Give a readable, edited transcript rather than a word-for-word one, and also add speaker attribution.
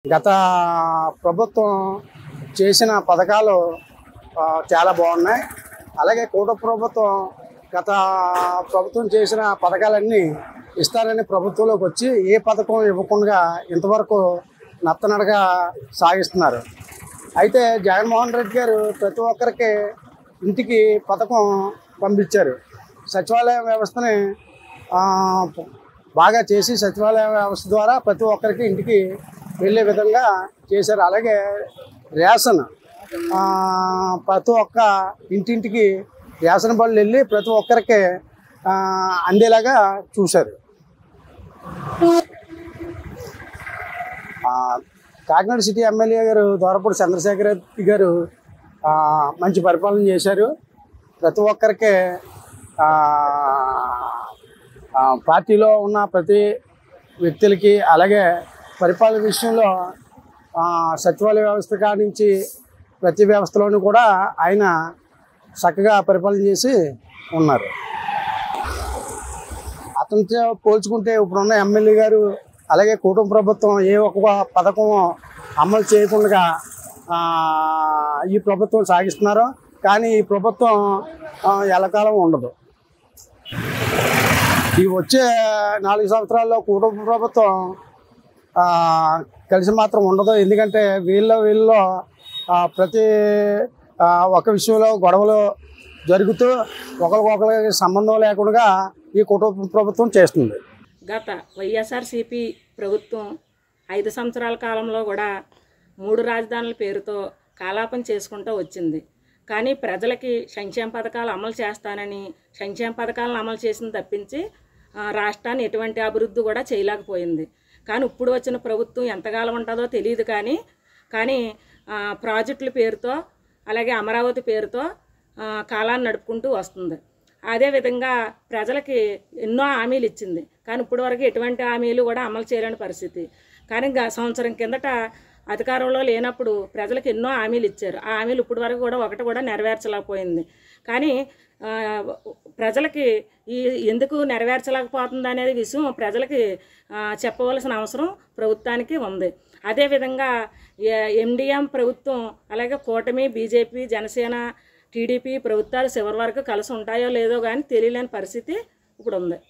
Speaker 1: గత ప్రభుత్వం చేసిన పథకాలు చాలా బాగున్నాయి. అలాగే కూటమి ప్రభుత్వం గత ప్రభుత్వం చేసిన పథకాలన్నీ ఇస్తారని ప్రభుత్వంలోకి వచ్చి ఏ పథకం ఇవ్వకుండా ఇంతవరకు నత్తనడగా సాగిస్తున్నారు. అయితే జగన్మోహన్ రెడ్డి గారు ప్రతి ఒక్కరికి ఇంటికి పథకం పంపించారు. సచివాలయ వ్యవస్థని బాగా చేసి సచివాలయ వ్యవస్థ ద్వారా ప్రతి ఒక్కరికి ఇంటికి వెళ్ళే విధంగా చేశారు. అలాగే రేషన్ ప్రతి ఒక్క ఇంటింటికి రేషన్ బళ్ళు వెళ్ళి ప్రతి ఒక్కరికి అందేలాగా చూశారు. కాకినాడ సిటీ ఎమ్మెల్యే గారు దోరపూడి చంద్రశేఖర్ రెడ్డి గారు మంచి పరిపాలన చేశారు. ప్రతి ఒక్కరికి పార్టీలో ఉన్న ప్రతి వ్యక్తులకి అలాగే పరిపాలన విషయంలో సచివాలయ వ్యవస్థ కానించి ప్రతి వ్యవస్థలోనూ కూడా ఆయన చక్కగా పరిపాలన చేసి ఉన్నారు. అతనితో పోల్చుకుంటే ఇప్పుడున్న ఎమ్మెల్యే గారు అలాగే కూటమి ప్రభుత్వం ఏ ఒక్క పథకం అమలు చేయకుండా ఈ ప్రభుత్వం సాగిస్తున్నారు. కానీ ఈ ప్రభుత్వం ఎల్లకాలం ఉండదు. ఈ వచ్చే 4 సంవత్సరాల్లో కూటమి ప్రభుత్వం కలిసి మాత్రం ఉండదు. ఎందుకంటే వీళ్ళలో ప్రతి ఒక విషయంలో గొడవలు జరుగుతూ ఒకరికొకరికి సంబంధం లేకుండా ఈ కుటుంబ ప్రభుత్వం చేస్తుంది.
Speaker 2: గత వైఎస్ఆర్సీపీ ప్రభుత్వం 5 సంవత్సరాల కాలంలో కూడా 3 రాజధానుల పేరుతో కాలాపన చేసుకుంటూ వచ్చింది. కానీ ప్రజలకి సంక్షేమ పథకాలు అమలు చేస్తానని సంక్షేమ పథకాలను అమలు చేసింది తప్పించి రాష్ట్రాన్ని ఎటువంటి అభివృద్ధి కూడా చేయలేకపోయింది. కానీ ఇప్పుడు వచ్చిన ప్రభుత్వం ఎంతకాలం ఉంటుందో తెలియదు. కానీ ప్రాజెక్టుల పేరుతో అలాగే అమరావతి పేరుతో కాలాన్ని నడుపుకుంటూ వస్తుంది. అదేవిధంగా ప్రజలకి ఎన్నో హామీలు ఇచ్చింది. కానీ ఇప్పటి వరకు ఎటువంటి హామీలు కూడా అమలు చేయలేని పరిస్థితి. కానీ సంవత్సరం కిందట అధికారంలో లేనప్పుడు ప్రజలకు ఎన్నో హామీలు ఇచ్చారు. ఆ హామీలు ఇప్పటి వరకు కూడా ఒకటి కూడా నెరవేర్చలేకపోయింది. కానీ ప్రజలకి ఎందుకు నెరవేర్చలేకపోతుంది అనేది విషయం ప్రజలకి చెప్పవలసిన అవసరం ప్రభుత్వానికి ఉంది. అదేవిధంగా ఎండిఎం ప్రభుత్వం అలాగే కూటమి బీజేపీ జనసేన టీడీపీ ప్రభుత్వాలు చివరి వరకు కలిసి ఉంటాయో లేదో కానీ తెలియలేని పరిస్థితి ఇప్పుడు ఉంది.